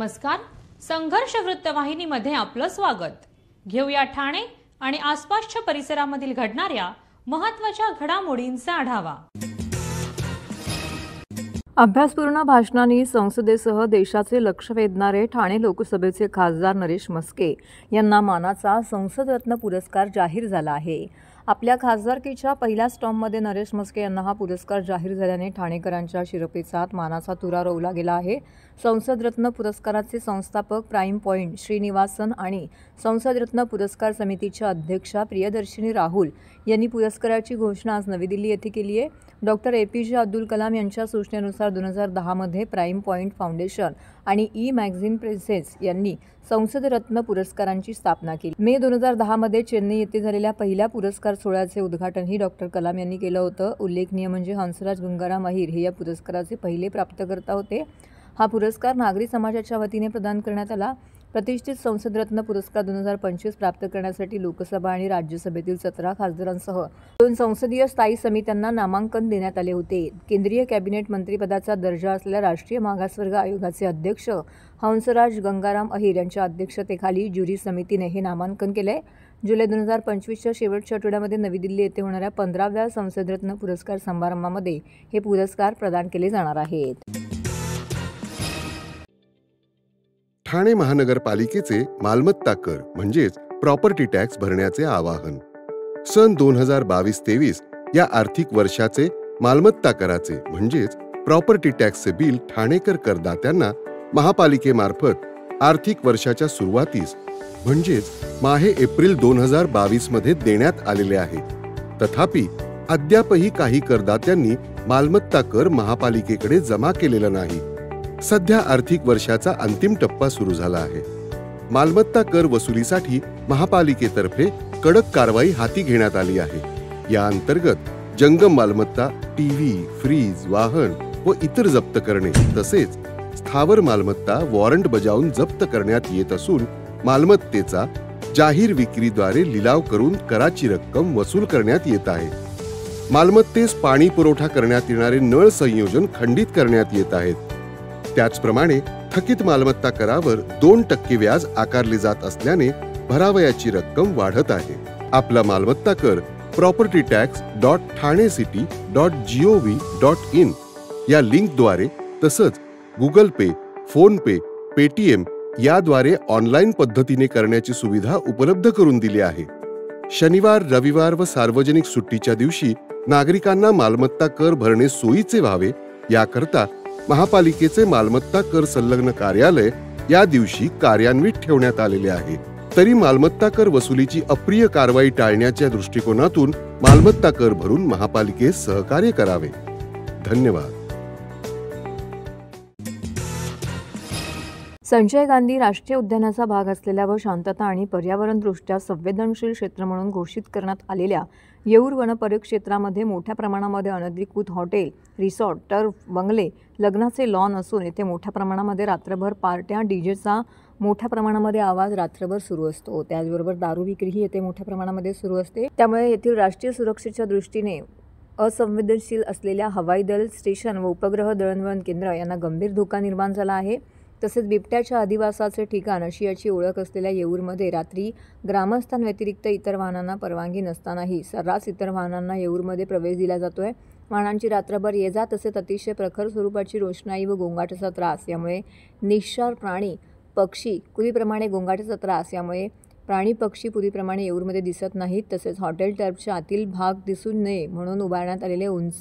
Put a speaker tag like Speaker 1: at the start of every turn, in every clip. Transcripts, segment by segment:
Speaker 1: नमस्कार, संघर्ष वृत्तवाहिनीमध्ये आपलं स्वागत। घेऊया ठाणे आणि आसपासच्या परिसरामधील घडणाऱ्या महत्त्वाच्या घडामोडींचा आढावा।
Speaker 2: अभ्यासपूर्ण भाषणांनी संसदेसह देशाचे लक्ष वेधणारे ठाणे लोकसभेचे खासदार नरेश म्हस्के यांना मानाचा संसदरत्न पुरस्कार जाहीर झाला आहे। आपल्या खासदारकीच्या पहिल्याच टर्ममध्ये नरेश म्हस्के यांना हा पुरस्कार जाहीर झाल्याने ठाणेकरांच्या शिरपेचात मानाचा तुरा रोवला गेला आहे। संसदरत्न पुरस्काराचे संस्थापक प्राईम पॉइंट श्रीनिवासन आणि संसदरत्न पुरस्कार समितीच्या अध्यक्षा प्रियदर्शिनी राहुल यांनी पुरस्काराची घोषणा आज नवी दिल्ली येथे केली आहे। डॉक्टर APJ अब्दुल कलाम यांच्या सूचनेनुसार 2010 मध्ये प्राईम पॉइंट फाउंडेशन आणि मॅगझिन प्रेसेस यांनी संसदरत्न पुरस्कारांची स्थापना केली। मे 2010 मध्ये चेन्नई येथे झालेल्या पहिल्या पुरस्कार सोहळ्याचे उद्घाटनही डॉक्टर कलाम यांनी केलं होतं। उल्लेखनीय म्हणजे हंसराज गंगाराम अहिर हे या पुरस्काराचे पहिले प्राप्तकर्ता होते। हा पुरस्कार नागरी समाजाच्या वतीने प्रदान करण्यात आला। प्रतिष्ठित संसदरत्न पुरस्कार 2025 प्राप्त करण्यासाठी लोकसभा आणि राज्यसभेतील 17 खासदारांसह 2 संसदीय स्थायी समित्यांना नामांकन देण्यात आले होते। केंद्रीय कॅबिनेट मंत्रिपदाचा दर्जा असलेल्या राष्ट्रीय मागासवर्ग आयोगाचे अध्यक्ष हंसराज गंगाराम अहिर यांच्या अध्यक्षतेखाली ज्युरी समितीने हे नामांकन केले। जुलै 2025च्या शेवटच्या आठवड्यामध्ये नवी दिल्ली येथे होणाऱ्या 15व्या संसदरत्न पुरस्कार समारंभामध्ये हे पुरस्कार प्रदान केले जाणार आहेत।
Speaker 3: ठाणे महानगरपालिकेचे मालमत्ता कर म्हणजेच प्रॉपर्टी टॅक्स भरण्याचे आवाहन। सन 2022-23 या आर्थिक वर्षाचे मालमत्ता कराचे म्हणजेच प्रॉपर्टी टॅक्सचे बिल ठाणेकर करदात्यांना महापालिकेमार्फत आर्थिक वर्षाच्या सुरुवातीस म्हणजेच माहे एप्रिल 2022 मध्ये देण्यात आलेले आहे। तथापि अद्यापही काही करदात्यांनी मालमत्ता कर महापालिकेकडे जमा केलेला नाही। सध्या आर्थिक वर्षाचा अंतिम टप्पा सुरू झाला आहे। मालमत्ता कर वसुलीसाठी महापालिकेतर्फे कडक कारवाई हाती घेण्यात आली आहे। या अंतर्गत जंगम मालमत्ता, टीव्ही, फ्रीज, वाहन व इतर जप्त करणे तसेच स्थावर मालमत्ता वॉरंट बजावून जप्त करण्यात येत असून मालमत्तेचा जाहीर विक्रीद्वारे लिलाव करून कराची रक्कम वसूल करण्यात येत आहे। मालमत्तेस पाणी पुरवठा करण्यात येणारे नळ संयोजन खंडित करण्यात येत आहेत। त्याचप्रमाणे थकीत मालमत्ता करावर 2% व्याज आकारले जात असल्याने भरावयाची रक्कम वाढत आहे। आपला मालमत्ता कर propertytax.thanecity.gov.in या लिंकद्वारे तसंच गुगल पे, फोन पे, पेटीएम याद्वारे ऑनलाईन पद्धतीने करण्याची सुविधा उपलब्ध करून दिली आहे। शनिवार, रविवार व सार्वजनिक सुट्टीच्या दिवशी नागरिकांना मालमत्ता कर भरणे सोयीचे व्हावे याकरता महापालिकेचे मालमत्ता कर संलग्न कार्यालय या दिवशी कार्यान्वित ठेवण्यात आलेले आहे। तरी मालमत्ता कर वसुलीची अप्रिय कारवाई टाळण्याच्या दृष्टिकोनातून मालमत्ता कर भरून महापालिकेस सहकार्य करावे। धन्यवाद।
Speaker 2: संजय गांधी राष्ट्रीय उद्यानाचा भाग असलेल्या व शांतता आणि पर्यावरणदृष्ट्या संवेदनशील क्षेत्र म्हणून घोषित करण्यात आलेल्या येऊर वन परिक्षेत्रामध्ये मोठ्या प्रमाणामध्ये अनधिकृत हॉटेल, रिसॉर्ट, टर्फ, बंगले, लग्नाचे लॉन असून येथे मोठ्या प्रमाणामध्ये रात्रभर पार्ट्या, डीजेचा मोठ्या प्रमाणामध्ये आवाज रात्रभर सुरू असतो। त्याचबरोबर दारू विक्रीही येथे मोठ्या प्रमाणामध्ये सुरू असते। त्यामुळे येथील राष्ट्रीय सुरक्षेच्या दृष्टीने असंवेदनशील असलेल्या हवाई दल स्टेशन व उपग्रह दळणवळण केंद्र यांना गंभीर धोका निर्माण झाला आहे। तसेच बिबट्याच्या अधिवासाचे ठिकाण अशी याची ओळख असलेल्या येऊरमध्ये रात्री ग्रामस्थांव्यतिरिक्त इतर वाहनांना परवानगी नसतानाही सर्रास इतर वाहनांना येऊरमध्ये प्रवेश दिला जातोय। वाहनांची रात्रभर ये जा तसेच अतिशय प्रखर स्वरूपाची रोषणाई व गोंगाटाचा त्रास यामुळे निशार प्राणी, पक्षी पूर्वीप्रमाणे गोंगाटाचा त्रास यामुळे प्राणी पक्षी पूर्वीप्रमाणे येऊरमध्ये दिसत नाहीत। तसेच हॉटेल टर्फच्या आतील भाग दिसू नये म्हणून उभारण्यात आलेले उंच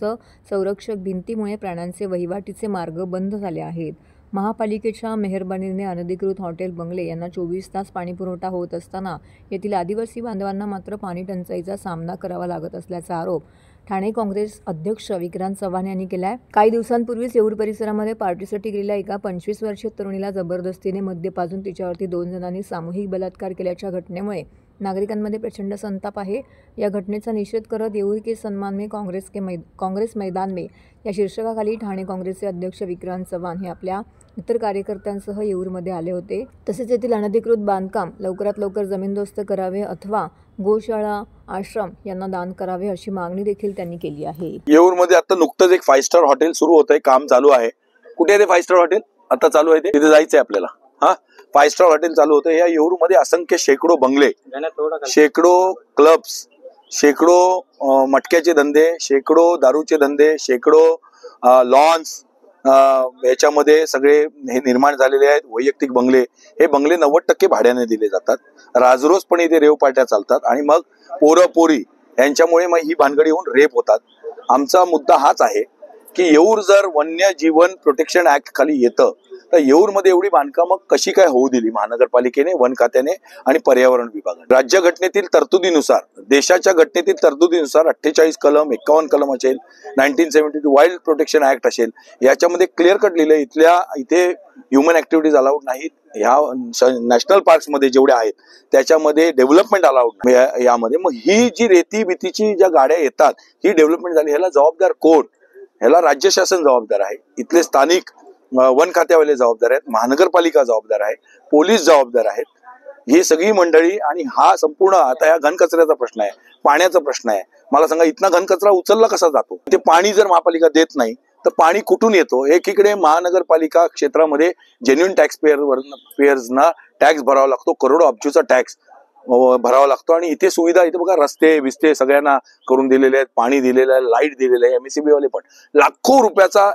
Speaker 2: संरक्षक भिंतीमुळे प्राण्यांचे वहिवाटीचे मार्ग बंद झाले आहेत। महापालिकेच्या मेहरबानीने अनधिकृत हॉटेल, बंगले यांना 24 तास पाणी पुरवठा होत असताना येथील आदिवासी बांधवांना मात्र पाणी टंचाईचा सामना करावा लागत असल्याचा आरोप ठाणे काँग्रेस अध्यक्ष विक्रांत चव्हाण यांनी केला आहे। काही दिवसांपूर्वीच येऊर परिसरामध्ये पार्टीसाठी गेलेल्या एका 25 वर्षीय तरुणीला जबरदस्तीने मद्य पाजून तिच्यावरती 2 जणांनी सामूहिक बलात्कार केल्याच्या घटनेमुळे नागरिकांमध्ये प्रचंड संताप आहे। या घटनेचा निषेध करत येऊर के सम्मान में काँग्रेस मैदान में या शीर्षकाखाली ठाणे काँग्रेसचे अध्यक्ष विक्रांत चव्हाण हे आपल्या इतर कार्यकर्त्यांसह येऊरमध्ये आले होते। तसेच येथील अनधिकृत बांधकाम लवकरात लवकर जमीनदोस्त करावे अथवा गोशाळा, आश्रम यांना दान करावे अशी मागणी देखील त्यांनी केली आहे।
Speaker 4: येऊरमध्ये आता नुकतंच एक 5 स्टार हॉटेल सुरू होत आहे, काम चालू आहे। कुठे आहे ते 5 स्टार हॉटेल? आता चालू आहे ते, तिथे जायचंय आपल्याला। हा 5 स्टार हॉटेल चालू होतं. या येऊरमध्ये असंख्य शेकडो बंगले, शेकडो क्लब्स, शेकडो मटक्याचे धंदे, शेकडो दारूचे धंदे, शेकडो लॉन्स याच्यामध्ये सगळे हे निर्माण झालेले आहेत. वैयक्तिक बंगले, हे बंगले 90% भाड्याने दिले जातात. राजरोजपणे इथे रेव पार्ट्या चालतात आणि मग पोरं पोरी यांच्यामुळे मग ही भानगडी होऊन रेप होतात. आमचा मुद्दा हाच आहे की येऊर जर वन्यजीवन प्रोटेक्शन ऍक्ट खाली येतं तर येऊरमध्ये एवढी बांधकामं कशी काय होऊ दिली महानगरपालिकेने, वन खात्याने आणि पर्यावरण विभागाने. राज्यघटनेतील तरतुदीनुसार, देशाच्या घटनेतील तरतुदीनुसार 48 कलम 51 कलम असेल, 1972 वाईल्ड प्रोटेक्शन ऍक्ट असेल, याच्यामध्ये क्लिअर कट लिहिलं इथे ह्युमन ऍक्टिव्हिटीज अलाउड नाहीत. ह्या नॅशनल पार्क्स मध्ये जेवढे आहेत त्याच्यामध्ये डेव्हलपमेंट अलाउड यामध्ये. मग ही जी रेती भीतीची ज्या गाड्या येतात ही डेव्हलपमेंट झाली, ह्याला जबाबदार कोण? ह्याला राज्य शासन जबाबदार आहे, इथले स्थानिक वन खात्यावाले जबाबदार आहेत, महानगरपालिका जबाबदार आहे, पोलीस जबाबदार आहेत, ही सगळी मंडळी. आणि हा संपूर्ण आता या घनकचऱ्याचा प्रश्न आहे, पाण्याचा प्रश्न आहे. मला सांगा इथना घनकचरा उचलला कसा जातो? ते पाणी जर महापालिका देत नाही तर पाणी कुठून येतो? एकीकडे महानगरपालिका क्षेत्रामध्ये जेन्युइन टॅक्स पेयर्सना टॅक्स भरावा लागतो, करोडो अब्जूचा टॅक्स भरावा लागतो. आणि इथे सुविधा, इथे बघा रस्ते बिस्ते सगळ्यांना करून दिलेले आहेत, पाणी दिलेलं आहे, लाईट दिलेलं आहे, MSCB वाले पण लाखो रुपयाचा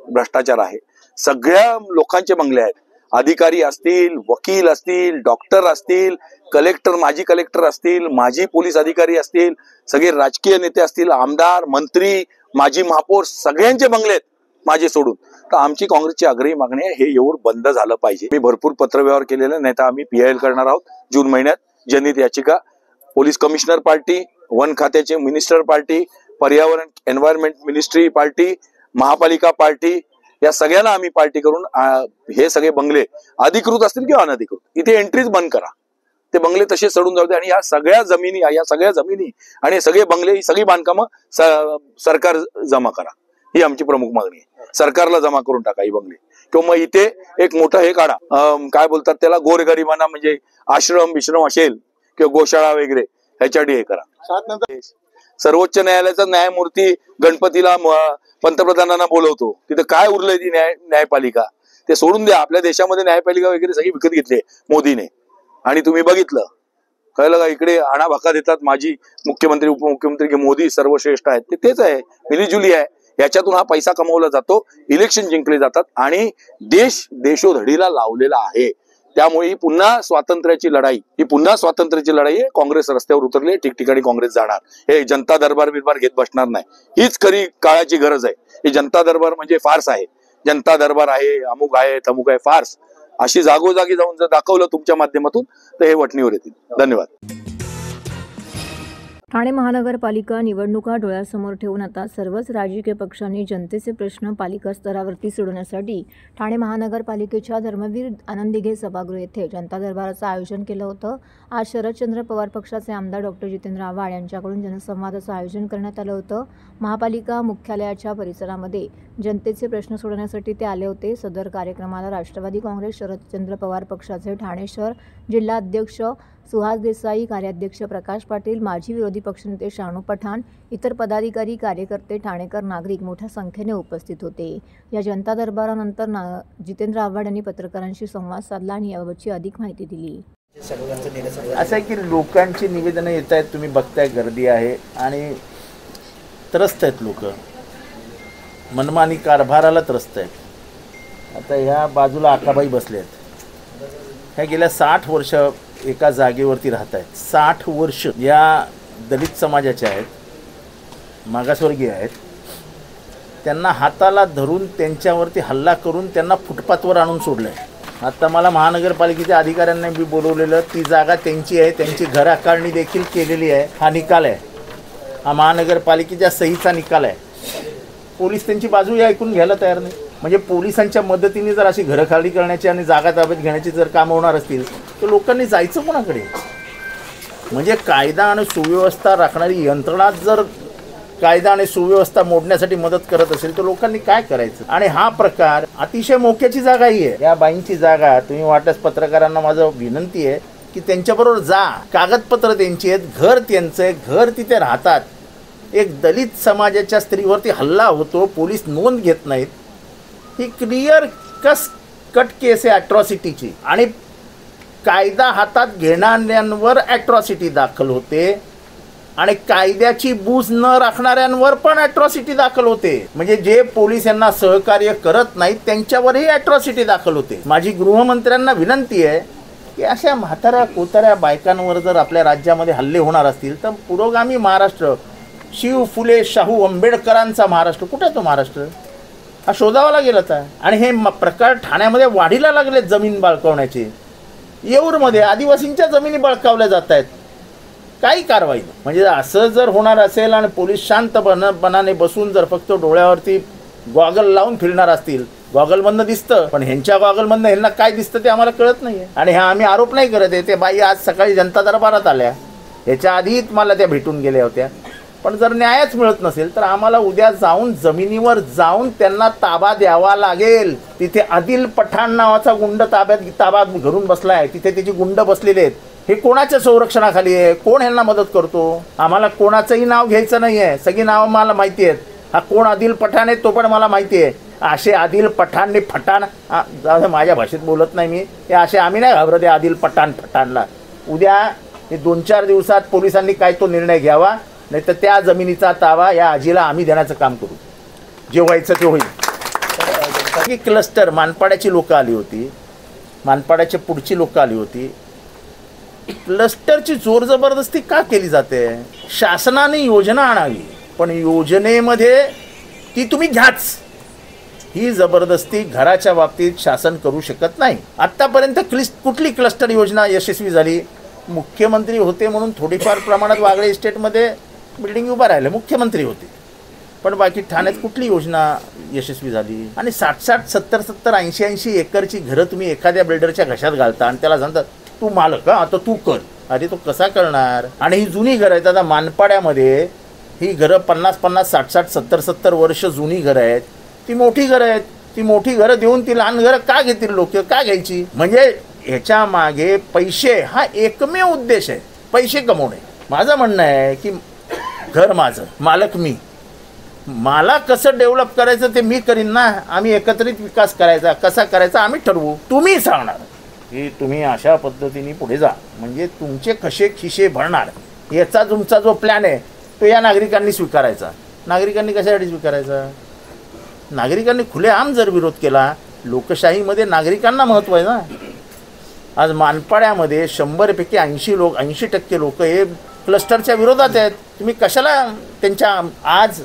Speaker 4: भ्रष्टाचार आहे. सगळ्या लोकांचे बंगले आहेत, अधिकारी असतील, वकील असतील, डॉक्टर असतील, कलेक्टर, माजी कलेक्टर असतील, माजी पोलीस अधिकारी असतील, सगळे राजकीय नेते असतील, आमदार, मंत्री, माजी महापौर, सगळ्यांचे बंगले आहेत माझे सोडून. तर आमची काँग्रेसची आग्रही मागणी आहे, हे येऊर बंद झालं पाहिजे. मी भरपूर पत्रव्यवहार केलेला, नाही तर आम्ही PIL करणार आहोत जून महिन्यात, जनहित याचिका. पोलीस कमिशनर पार्टी, वन खात्याचे मिनिस्टर पार्टी, पर्यावरण एन्व्हायरमेंट मिनिस्ट्री पार्टी, महापालिका पार्टी, या सगळ्यांना आम्ही पार्टी करून हे सगळे बंगले अधिकृत असतील किंवा अनधिकृत इथे एंट्रीज बंद करा. ते बंगले तसे सडून जाऊ दे आणि या सगळ्या जमिनी आणि सगळे बंगले, ही सगळी बांधकामं सरकार जमा करा. ही आमची प्रमुख मागणी आहे. सरकारला जमा करून टाका ही बंगले, किंवा मग इथे एक मोठं हे काढा, काय बोलतात त्याला, गोरगरिबांना म्हणजे आश्रम बिश्रम असेल किंवा गोशाळा वगैरे ह्याच्यासाठी हे करा. सर्वोच्च न्यायालयाचा न्यायमूर्ती गणपतीला पंतप्रधानांना बोलवतो, तिथं काय उरलंय ती न्यायपालिका? ते सोडून द्या. आपल्या देशामध्ये न्यायपालिका वगैरे सगळी विकत घेतली मोदीने, आणि तुम्ही बघितलं, कळलं का? इकडे आणाभाका देतात माजी मुख्यमंत्री उपमुख्यमंत्री की मोदी सर्वश्रेष्ठ आहेत. ते तेच आहे, मिलीजुली आहे. याच्यातून हा पैसा कमवला जातो, इलेक्शन जिंकले जातात आणि देशोधडीला लावलेला आहे. त्यामुळे ही पुन्हा स्वातंत्र्याची लढाई आहे. काँग्रेस रस्त्यावर उतरले, ठिकठिकाणी काँग्रेस जाणार. हे जनता दरबार बिरबार घेत बसणार नाही. हीच खरी काळाची गरज आहे. ही जनता दरबार म्हणजे फार्स आहे. जनता दरबार आहे, अमुक आहे, तमुक आहे, फार्स. अशी जागोजागी जाऊन जर दाखवलं तुमच्या माध्यमातून तर हे वठणीवर येतील. धन्यवाद.
Speaker 2: ठाणे महानगरपालिका निवडणुका डोळ्यासमोर ठेवून आता सर्वच राजकीय पक्षांनी जनतेचे प्रश्न पालिका स्तरावरती सोडवण्यासाठी ठाणे महानगरपालिकेच्या धर्मवीर आनंद दिघे सभागृह येथे जनता दरबाराचं आयोजन केलं होतं. आज शरदचंद्र पवार पक्षाचे आमदार डॉक्टर जितेंद्र आव्हाड यांच्याकडून जनसंवादाचं आयोजन करण्यात आलं होतं. महापालिका मुख्यालयाच्या परिसरामध्ये जनतेचे प्रश्न सोडवण्यासाठी ते आले होते. सदर कार्यक्रमाला राष्ट्रवादी काँग्रेस शरदचंद्र पवार पक्षाचे ठाणे शहर जिल्हा अध्यक्ष सुहास देसाई, कार्याध्यक्ष प्रकाश पाटील, माजी विरोधी पक्षनेते शानू पठाण, इतर पदाधिकारी, कार्यकर्ते, ठाणेकर, नागरिक मोठ्या संख्येने उपस्थित होते. या जनता दरबारानंतर जितेंद्र आव्हाड यांनी पत्रकारांशी संवाद साधला आणि याबाबतची अधिक माहिती दिली.
Speaker 5: असं आहे की लोकांची निवेदनं येत आहेत, तुम्ही बघताय, गर्दी आहे आणि त्रस्त आहेत लोक, मनमानी कारभाराला त्रस्त आहेत. आता ह्या बाजूला आकाबाई बसले आहेत, ह्या गेल्या 60 वर्ष एका जागेवरती राहत आहेत. 60 वर्ष या दलित समाजाच्या आहेत, मागासवर्गीय आहेत. त्यांना हाताला धरून त्यांच्यावरती हल्ला करून त्यांना फुटपाथवर आणून सोडलं आहे. आता मला महानगरपालिकेच्या अधिकाऱ्यांना बी बोलवलेलं, ती जागा त्यांची आहे, त्यांची घर आकारणी देखील केलेली आहे. हा निकाल आहे, हा महानगरपालिकेच्या सहीचा निकाल आहे. पोलीस त्यांची बाजू ऐकून घ्यायला तयार नाही. म्हणजे पोलिसांच्या मदतीने जर अशी घरं खाली करण्याची आणि जागा ताब्यात घेण्याची जर कामं होणार असतील तर लोकांनी जायचं कोणाकडे? म्हणजे कायदा आणि सुव्यवस्था राखणारी यंत्रणा जर कायदा आणि सुव्यवस्था मोडण्यासाठी मदत करत असेल तर लोकांनी काय करायचं? आणि हा प्रकार अतिशय मोक्याची जागा ही आहे. या बाईंची जागा, तुम्ही वाटल्यास पत्रकारांना माझं विनंती आहे की त्यांच्याबरोबर जा, कागदपत्र त्यांची आहेत, घर त्यांचं आहे, घर तिथे राहतात. एक दलित समाजाच्या स्त्रीवरती हल्ला होतो, पोलीस नोंद घेत नाहीत. ही क्लिअर कस किचकट केस आहे अट्रॉसिटीची, आणि कायदा हातात घेणाऱ्यांवर अट्रॉसिटी दाखल होते आणि कायद्याची बूज न राखणाऱ्यांवर पण अट्रॉसिटी दाखल होते. म्हणजे जे पोलीस यांना सहकार्य करत नाहीत त्यांच्यावरही अट्रॉसिटी दाखल होते. माझी गृहमंत्र्यांना विनंती आहे की अशा म्हाताऱ्या कोताऱ्या बायकांवर जर आपल्या राज्यामध्ये हल्ले होणार असतील तर पुरोगामी महाराष्ट्र, शिव फुले शाहू आंबेडकरांचा महाराष्ट्र कुठे आहे? तो महाराष्ट्र हा शोधावा गेला होता. आणि हे प्रकार ठाण्यामध्ये वाढीला लागले. जमीन बळकावण्याचे, येऊरमध्ये आदिवासींच्या जमिनी बळकावल्या जात आहेत, काही कारवाई नाही. म्हणजे असं जर होणार असेल आणि पोलीस शांतपणाने बसून जर फक्त डोळ्यावरती गॉगल लावून फिरणार असतील, गॉगलमधनं दिसतं पण ह्यांच्या गॉगलमधनं ह्यांना काय दिसतं ते आम्हाला कळत नाही आहे. आणि हा आम्ही आरोप नाही करत आहे. ते बाई आज सकाळी जनता दरबारात आल्या, ह्याच्या आधीच मला त्या भेटून गेल्या होत्या. पण जर न्यायच मिळत नसेल तर आम्हाला उद्या जाऊन जमिनीवर जाऊन त्यांना ताबा द्यावा लागेल. तिथे आदिल पठाण नावाचा गुंड ताब्यात घरून बसला आहे, तिथे त्याची गुंड बसलेले आहेत. हे कोणाच्या संरक्षणाखाली आहे? कोण ह्यांना मदत करतो? आम्हाला कोणाचंही नाव घ्यायचं नाही आहे, सगळी नावं मला माहिती आहेत. हा कोण आदिल पठाण आहे तो पण मला माहिती आहे. असे आदिल पठाणने फटाण, माझ्या भाषेत बोलत नाही मी, हे असे आम्ही नाही घाबरत आहे आदिल फटाणला. उद्या हे 2-4 दिवसात पोलिसांनी काय तो निर्णय घ्यावा, नाही तर त्या जमिनीचा ताबा या आजीला आम्ही देण्याचं काम करू, जे व्हायचं ते होईल. क्लस्टर मानपाड्याची लोकं आली होती, मानपाड्याच्या पुढची लोकं आली होती. क्लस्टरची जोर जबरदस्ती का केली जाते? शासनाने योजना आणावी पण योजनेमध्ये ती तुम्ही घ्याच, ही जबरदस्ती घराच्या बाबतीत शासन करू शकत नाही. आत्तापर्यंत कुठली क्लस्टर योजना यशस्वी झाली? मुख्यमंत्री होते म्हणून थोडीफार प्रमाणात वागळे इस्टेटमध्ये बिल्डिंग उभा राहिले, मुख्यमंत्री होते, पण बाकी ठाण्यात कुठली योजना यशस्वी झाली? आणि 60-60, 70-70, 80-80 एकरची घरं तुम्ही एखाद्या बिल्डरच्या घशात घालता आणि त्याला सांगता तू मालक का, आता तू कर. अरे तो कसा करणार? आणि ही जुनी घरं आहेत. आता मानपाड्यामध्ये ही घरं 50-50, 60-60, 70-70 वर्ष जुनी घरं आहेत. ती मोठी घरं आहेत. ती मोठी घरं देऊन ती लहान घरं का घेतील लोक, का घ्यायची? म्हणजे ह्याच्या मागे पैसे हा एकमेव उद्देश आहे, पैसे कमवणे. माझं म्हणणं आहे की घर माझं, मालक मी, मला कसं डेव्हलप करायचं ते मी करीन ना. आम्ही एकत्रित विकास करायचा, कसा करायचा आम्ही ठरवू. तुम्ही सांगणार की तुम्ही अशा पद्धतीने पुढे जा, म्हणजे तुमचे कसे खिशे भरणार याचा तुमचा जो प्लॅन आहे तो या नागरिकांनी स्वीकारायचा. नागरिकांनी कशासाठी स्वीकारायचा? नागरिकांनी खुलेआम जर विरोध केला, लोकशाहीमध्ये नागरिकांना महत्त्व आहे ना. आज मानपाड्यामध्ये 100पैकी 80% लोक हे क्लस्टरच्या विरोधात आहेत. तुम्ही कशाला त्यांच्या, आज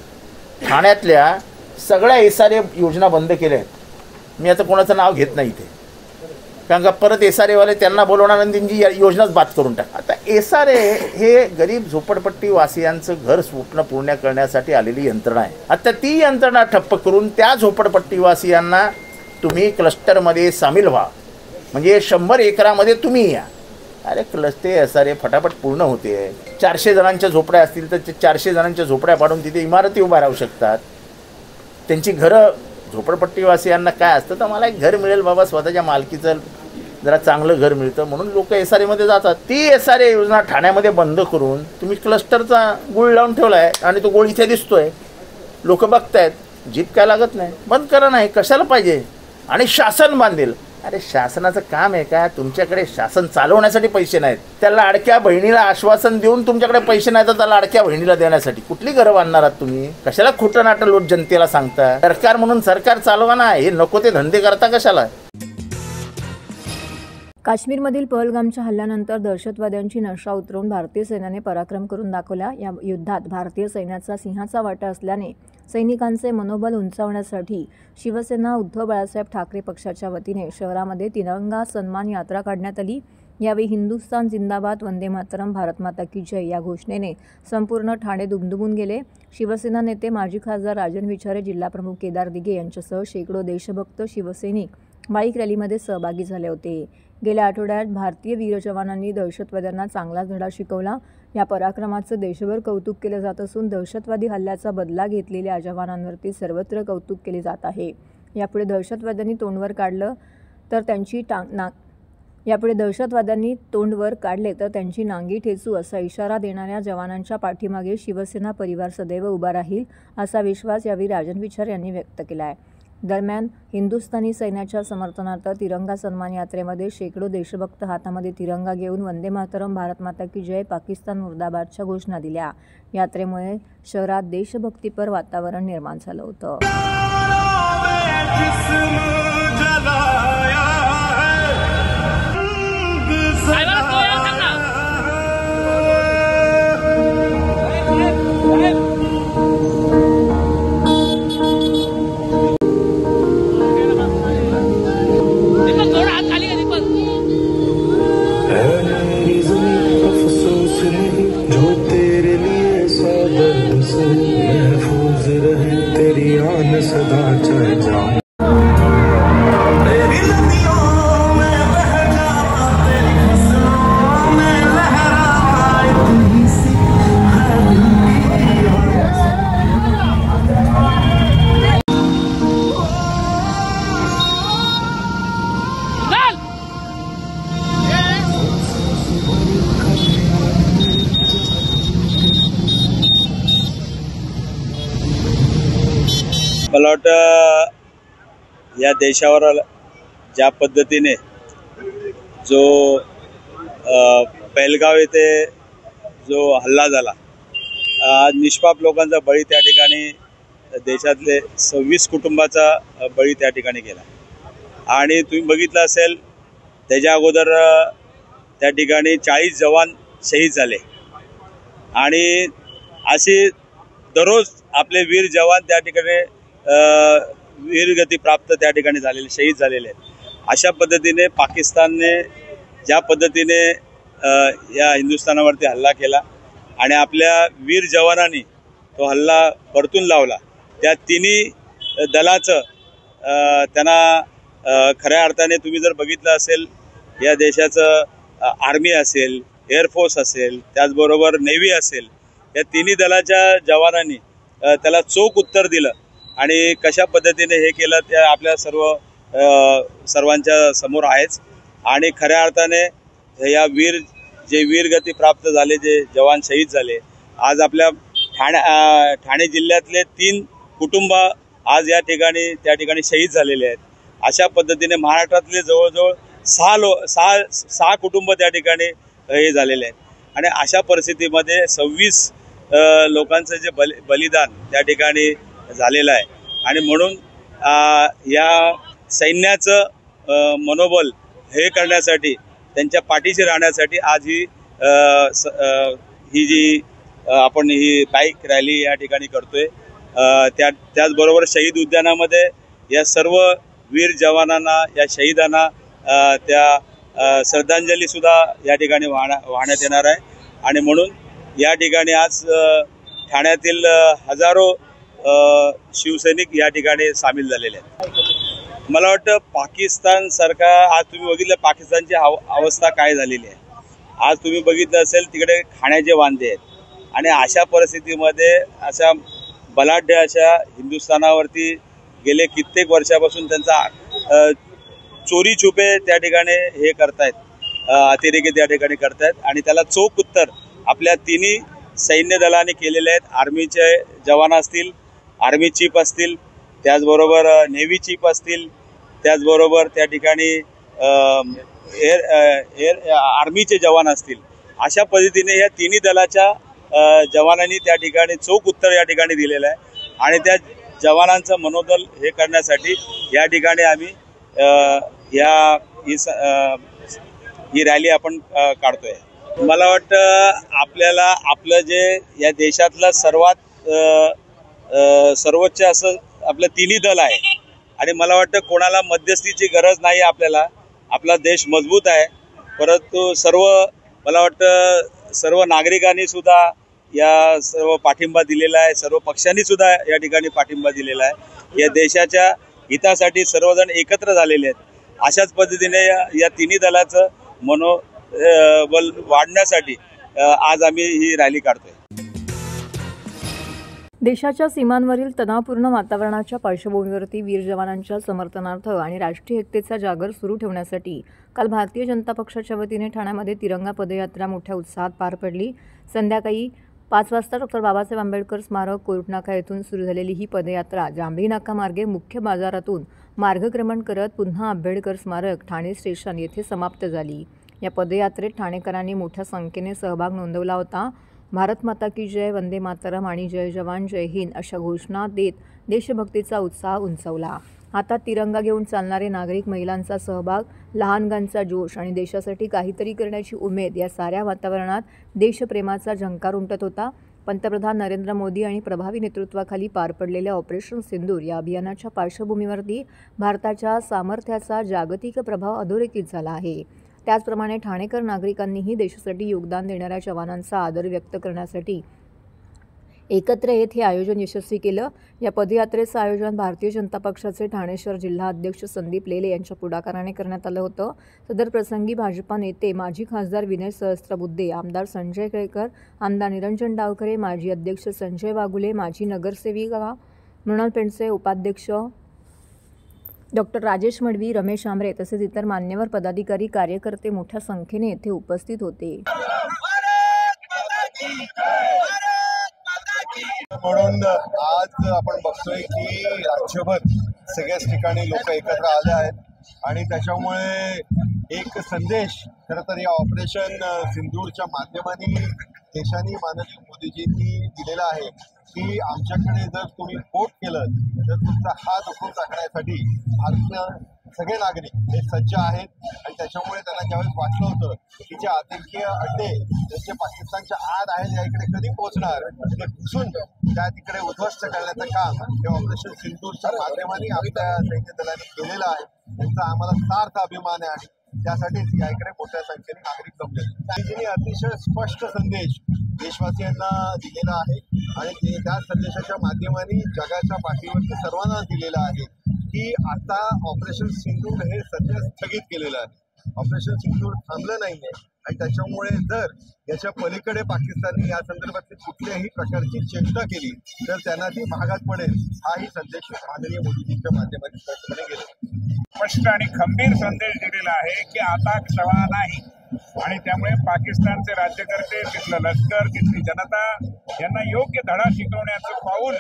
Speaker 5: ठाण्यातल्या सगळ्या SRA योजना बंद केल्या आहेत. मी आता कोणाचं नाव घेत नाही इथे, कारण का परत SRAवाले त्यांना बोलवणार आणि त्यांची योजनाच बाद करून टाक. आता SRA हे गरीब झोपडपट्टी वासियांचं घर स्वप्न पूर्ण करण्यासाठी आलेली यंत्रणा आहे. आता ती यंत्रणा ठप्प करून त्या झोपडपट्टी वासियांना तुम्ही क्लस्टरमध्ये सामील व्हा, म्हणजे 100 एकरामध्ये तुम्ही या. अरे क्लस्टर SRA फटाफट पूर्ण होते. 400 जणांच्या झोपड्या असतील तर 400 जणांच्या झोपड्या पाडून तिथे इमारती उभा राहू शकतात. त्यांची घरं, झोपडपट्टीवासियांना काय असतं तर मला एक घर मिळेल बाबा, स्वतःच्या मालकीचं जरा चांगलं घर मिळतं म्हणून लोक SRAमध्ये जातात. ती SRA योजना ठाण्यामध्ये बंद करून तुम्ही क्लस्टरचा गुळ लावून ठेवला आहे आणि तो गोळ इथे दिसतोय, लोक बघतायत, जीप काय लागत नाही. बंद करा, नाही कशाला पाहिजे. आणि शासन बांधेल. अरे शासनाचं काम आहे का? तुमच्याकडे शासन चालवण्यासाठी पैसे नाहीत. त्या लाडक्या बहिणीला आश्वासन देऊन तुमच्याकडे पैसे नाहीत तर त्या लाडक्या बहिणीला देण्यासाठी कुठली घरं बांधणार आहात तुम्ही? कशाला खोटं नाटं लोट जनतेला सांगता? सरकार म्हणून सरकार चालवा ना, हे नको ते धंदे करता कशाला?
Speaker 2: काश्मीरमधील पहलगामच्या हल्ल्यानंतर दहशतवाद्यांची नशा उतरवून भारतीय सैन्याने पराक्रम करून दाखवला. या युद्धात भारतीय सैन्याचा सिंहाचा वाटा असल्याने सैनिकांचे मनोबल उंचावण्यासाठी शिवसेना उद्धव बाळासाहेब ठाकरे पक्षाच्या वतीने शहरामध्ये तिरंगा सन्मान यात्रा काढण्यात आली. यावेळी हिंदुस्थान जिंदाबाद, वंदे मातरम, भारत माता की जय या घोषणेने संपूर्ण ठाणे दुमदुमून गेले. शिवसेना नेते माजी खासदार राजन विचारे, जिल्हाप्रमुख केदार दिघे यांच्यासह शेकडो देशभक्त शिवसैनिक बाईक रॅलीमध्ये सहभागी झाले होते. गेल्या आठवड्यात भारतीय वीर जवानांनी दहशतवाद्यांना चांगला धडा शिकवला. या पराक्रमाचं देशभर कौतुक केलं जात असून दहशतवादी हल्ल्याचा बदला घेतलेल्या जवानांवरती सर्वत्र कौतुक केले जात आहे. यापुढे दहशतवाद्यांनी तोंड वर काढले तर त्यांची नांगी ठेचू असा इशारा देणाऱ्या जवानांच्या पाठीमागे शिवसेना परिवार सदैव उभा राहील असा विश्वास यावेळी राजन विचार यांनी व्यक्त केला आहे. दरम्यान हिंदुस्थानी सैन्याच्या समर्थनार्थ तिरंगा सन्मान यात्रेमध्ये शेकडो देशभक्त हातामध्ये तिरंगा घेऊन वंदे मातरम, भारत माता की जय, पाकिस्तान मुर्दाबादच्या घोषणा दिल्या. यात्रेमुळे शहरात देशभक्तीपर वातावरण निर्माण झालं होतं.
Speaker 6: महफूज रहे तेरी आन सदा चल जाऊं
Speaker 7: मला वाटतं या देशावर ज्या पद्धतीने जो पेहलगाव येथे जो हल्ला झाला, निष्पाप लोकांचा बळी त्या ठिकाणी, देशातले 26 कुटुंबाचा बळी त्या ठिकाणी गेला. आणि तुम्ही बघितलं असेल त्याच्या अगोदर त्या ठिकाणी 40 जवान शहीद झाले. आणि असे दररोज आपले वीर जवान त्या ठिकाणी वीरगती प्राप्त त्या ठिकाणी झालेले, शहीद झालेले आहेत. अशा पद्धतीने पाकिस्तानने ज्या पद्धतीने या हिंदुस्थानावरती हल्ला केला आणि आपल्या वीर जवानांनी तो हल्ला परतून लावला, त्या तिन्ही दलाचं त्यांना खऱ्या अर्थाने तुम्ही जर बघितलं असेल, या देशाचं आर्मी असेल, एअरफोर्स असेल, त्याचबरोबर नेव्ही असेल, या तिन्ही दलाच्या जवानांनी त्याला चोख उत्तर दिलं. आणि कशा पद्धतीने हे केलं ते आपल्या सर्वांच्या समोर आहेच. आणि खऱ्या अर्थाने या वीरगती प्राप्त झाले, जे जवान शहीद झाले, आज आपल्या ठाणे जिल्ह्यातले 3 कुटुंब आज या ठिकाणी त्या ठिकाणी शहीद झालेले आहेत. अशा पद्धतीने महाराष्ट्रातले जवळजवळ 6 कुटुंब त्या ठिकाणी हे झालेले आहेत. आणि अशा परिस्थितीमध्ये 26 लोकांचं जे बलिदान त्या ठिकाणी झालेलं आहे. आणि म्हणून या सैन्याचं मनोबल हे करण्यासाठी, त्यांच्या पाठीशी राहण्यासाठी आज ही जी आपण ही बाईक रॅली या ठिकाणी करतोय. त्याचबरोबर शहीद उद्यानामध्ये या सर्व वीर जवानांना, या शहीदांना त्या श्रद्धांजली सुद्धा या ठिकाणी वाहण्यात येणार आहे. आणि म्हणून या ठिकाणी आज ठाण्यातील हजारो शिवसैनिक या ठिकाणी सामील झालेले आहेत. मला वाटतं पाकिस्तान सरकार, आज तुम्ही बघितलं पाकिस्तानची अवस्था काय झालेली आहे. आज तुम्ही बघितलं असेल तिकडे खाण्याचे वांदे आहेत. आणि अशा परिस्थितीमध्ये अशा बलाढ्य अशा हिंदुस्थानावरती गेले कित्येक वर्षापासून त्यांचा चोरी छुपे त्या ठिकाणी हे करतायत, अतिरेकी त्या ठिकाणी करतायत. आणि त्याला चोख उत्तर आपल्या तिन्ही सैन्य दलाने केलेले आहेत. आर्मीचे जवान असतील, आर्मी चीफ असतील, त्याचबरोबर नेव्ही चीफ असतील, त्याचबरोबर त्या ठिकाणी आर्मीचे जवान असतील. अशा पद्धतीने या तिन्ही दलाच्या जवानांनी त्या ठिकाणी चोख उत्तर या ठिकाणी दिलेलं आहे. आणि त्या जवानांचं मनोबल हे करण्यासाठी या ठिकाणी आम्ही ही रॅली आपण काढतोय. मला वाटतं आपल्याला आपलं जे या देशातलं सर्वोच्च असं आपलं तिन्ही दल आहे. आणि मला वाटतं कोणाला मध्यस्थीची गरज नाही आपल्याला. आपला देश मजबूत आहे. परंतु मला वाटतं सर्व नागरिकांनी सुद्धा या सर्व पाठिंबा दिलेला आहे. सर्व पक्षांनी सुद्धा या ठिकाणी पाठिंबा दिलेला आहे. या देशाच्या हितासाठी सर्वजण एकत्र झालेले आहेत. अशाच पद्धतीने या तिन्ही दलाचं मनोबल वाढण्यासाठी आज आम्ही ही रॅली काढतोय.
Speaker 2: देशाच्या सीमांवरील तणावपूर्ण वातावरणाच्या पार्श्वभूमीवरती वीर जवानांच्या समर्थनार्थ आणि राष्ट्रीय एकतेचा जागर सुरू ठेवण्यासाठी काल भारतीय जनता पक्षाच्या वतीने ठाण्यामध्ये तिरंगा पदयात्रा मोठ्या उत्साहात पार पडली. संध्याकाळी 5 वाजता डॉक्टर बाबासाहेब आंबेडकर स्मारक कोर्टनाका येथून सुरू झालेली ही पदयात्रा जांभळी नाका मार्गे मुख्य बाजारातून मार्गक्रमण करत पुन्हा आंबेडकर स्मारक ठाणे स्टेशन येथे समाप्त झाली. या पदयात्रेत ठाणेकरांनी मोठ्या संख्येने सहभाग नोंदवला होता. भारत माता की जय, वंदे मातरम आणि जय जवान जय हिंद अशा घोषणा देत देशभक्तीचा उत्साह उंचावला. हातात तिरंगा घेऊन चालणारे नागरिक, महिलांचा सहभाग, लहानगांचा जोश आणि देशासाठी काहीतरी करण्याची उमेद या साऱ्या वातावरणात देशप्रेमाचा झंकार उमटत होता. पंतप्रधान नरेंद्र मोदी आणि प्रभावी नेतृत्वाखाली पार पडलेल्या ऑपरेशन सिंदूर या अभियानाच्या पार्श्वभूमीवरती भारताच्या सामर्थ्याचा जागतिक प्रभाव अधोरेखित झाला आहे. त्याचप्रमाणे ठाणेकर नागरिकांनीही देशासाठी योगदान देणाऱ्या जवानांचा आदर व्यक्त करण्यासाठी एकत्र येत हे आयोजन यशस्वी केलं. या पदयात्रेचं आयोजन भारतीय जनता पक्षाचे ठाणे शहर जिल्हा अध्यक्ष संदीप लेले यांच्या पुढाकाराने करण्यात आलं होतं. सदर प्रसंगी भाजपा नेते माजी खासदार विनय सहस्त्रबुद्धे, आमदार संजय केळकर, आमदार निरंजन डावखरे, माजी अध्यक्ष संजय वाघुले, माजी नगरसेविका मृणाल पेंडसे, उपाध्यक्ष डॉक्टर राजेश मडवी, रमेश आमरे तसेच इतर मान्यवर पदाधिकारी, कार्यकर्ते मोठ्या संख्येने येथे उपस्थित होते.
Speaker 8: म्हणून आज आपण बघतोय की राज्यभर सगळ्याच ठिकाणी लोक एकत्र आले आहेत आणि त्याच्यामुळे एक संदेश खरं तर या ऑपरेशन सिंदूरच्या माध्यमाने देशाने माननीय मोदीजींनी दिलेला आहे की आमच्याकडे जर तुम्ही वोट केलं तर तुमचा हात उचलून टाकण्यासाठी भारतीय सगळे नागरिक हे सज्ज आहेत. आणि त्याच्यामुळे त्यांना ज्यावेळेस वाटलं होतं की जे आतंकीय अड्डे जे पाकिस्तानच्या आड आहेत या इकडे कधी पोहोचणार, ते घुसून त्या तिकडे उद्ध्वस्त करण्याचं काम हे ऑपरेशन सिंदूरच्या माध्यमाने आपल्या सैन्य दलाने केलेलं आहे. त्यांचा आम्हाला सार्थ अभिमान आहे आणि त्यासाठीच या इकडे मोठ्या संख्येने नागरिक जमले. मोदीजींनी अतिशय स्पष्ट संदेश देशवासियांना दिलेला आहे आणि त्या संदेशाच्या माध्यमाने जगाच्या पाठीवरती सर्वांना दिलेला आहे की आता ऑपरेशन सिंदूर हे सध्या स्थगित केलेलं आहे. ऑपरेशन सिंदूर थांबलं नाही आहे आणि त्याच्यामुळे जर याच्या पलीकडे पाकिस्तानने या संदर्भातली कुठल्याही प्रकारची चेष्टा केली तर त्यांना ती महागात पडेल. हाही संदेश माननीय मोदीजींच्या माध्यमातून स्पष्टपणे गेला.
Speaker 9: स्पष्ट आणि खंबीर संदेश दिलेला आहे की आता क्षमा नाही आणि त्यामुळे पाकिस्तानचे राज्यकर्ते, तिथलं लष्कर, तिथली जनता यांना योग्य धडा शिकवण्याचं पाऊल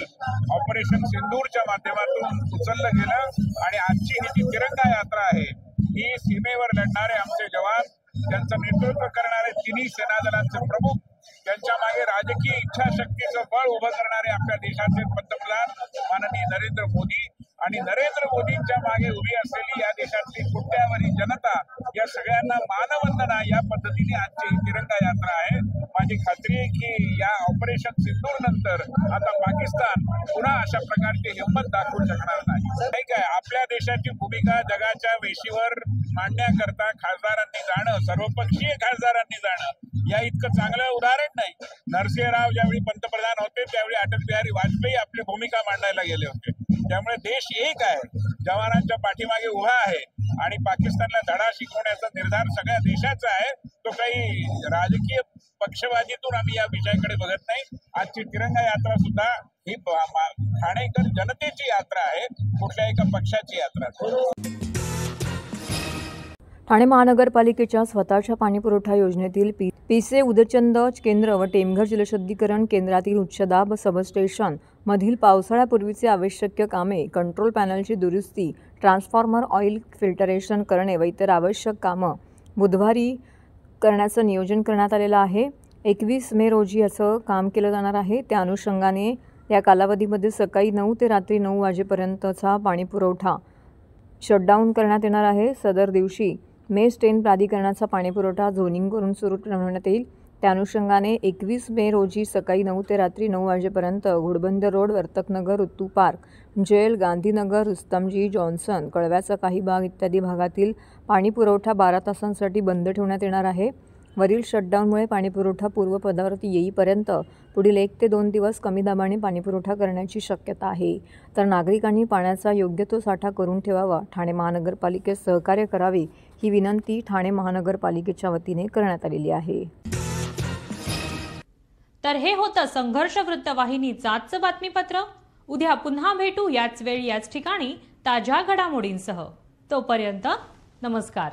Speaker 9: ऑपरेशन सिंदूरच्या माध्यमातून उचललं गेलं. आणि आजची ही जी तिरंगा यात्रा आहे ही सीमेवर लढणारे आमचे जवान, त्यांचं नेतृत्व करणारे तिन्ही सेना दलांचे प्रमुख, त्यांच्या मागे राजकीय इच्छाशक्तीचं बळ उभं करणारे आपल्या देशाचे पंतप्रधान माननीय नरेंद्र मोदी आणि नरेंद्र मोदींच्या मागे उभी असलेली या देशातली कोट्यावधी जनता, या सगळ्यांना मानवंदना या पद्धतीने आजची ही तिरंगा यात्रा आहे. माझी खात्री आहे की या ऑपरेशन सिंदूर नंतर आता पाकिस्तान पुन्हा अशा प्रकारची हिंमत दाखवू शकणार नाही. नाही काय, आपल्या देशाची भूमिका जगाच्या वेशीवर मांडण्याकरता खासदारांनी जाणं, सर्वपक्षीय खासदारांनी जाणं या इतकं चांगलं उदाहरण नाही. नरसिंहराव ज्यावेळी पंतप्रधान होते त्यावेळी अटल बिहारी वाजपेयी आपली भूमिका मांडायला गेले होते. त्यामुळे देश एक आहे, जवानांच्या पाठीमागे उभा आहे आणि पाकिस्तानला धडा शिकवण्याचा निर्धार सगळ्या देशाचा आहे. तो काही राजकीय पक्षवादीतून आम्ही या विषयाकडे बघत नाही. आजची तिरंगा यात्रा सुद्धा ही ठाणेकर जनतेची यात्रा आहे, कुठल्या एका पक्षाची यात्रा नाही.
Speaker 2: ठाणे महानगरपालिकेच्या स्वतःच्या पाणीपुरवठा योजनेतील पिसे उदचंद केंद्र व टेमघर जलशुद्धीकरण केंद्रातील उच्चदाब सबस्टेशन मधील पावसाळ्यापूर्वीचे आवश्यक कामे, कंट्रोल पॅनलची दुरुस्ती, ट्रान्सफॉर्मर ऑइल फिल्टरेशन करणे व इतर आवश्यक कामं बुधवारी करण्याचं नियोजन करण्यात आलेलं आहे. 21 मे रोजी असं काम केलं जाणार आहे. त्या अनुषंगाने या कालावधीमध्ये सकाळी 9 ते रात्री 9 वाजेपर्यंतचा पाणीपुरवठा शटडाऊन करण्यात येणार आहे. सदर दिवशी मेस 10 प्राधिकरणाचा पाणीपुरवठा झोनिंग करून सुरू ठेवण्यात येईल. त्या अनुषंगाने 21 मे रोजी सकाळी 9 ते रात्री 9 वाजेपर्यंत घोडबंदर रोड, वर्तकनगर, उत्तू park, jail, Gandhinagar, Rustomjee, Johnson, कळव्याचा काही भाग इत्यादी भागातील पाणीपुरवठा 12 तासांसाठी बंद ठेवण्यात येणार आहे. वरील शटडाऊनमुळे पाणीपुरवठा पूर्वपदावरती येईपर्यंत पुढील 1 ते 2 दिवस कमी दाबाने पाणीपुरवठा करण्याची शक्यता आहे. तर नागरिकांनी पाण्याचा योग्य तो साठा करून ठेवावा, ठाणे महानगरपालिकेस सहकार्य करावे ही विनंती ठाणे महानगरपालिकेच्या वतीने करण्यात आलेली आहे.
Speaker 1: तर हे होतं संघर्ष वृत्तवाहिनीचं आजचं बातमीपत्र. उद्या पुन्हा भेटू याच वेळी याच ठिकाणी ताज्या घडामोडींसह. तोपर्यंत नमस्कार.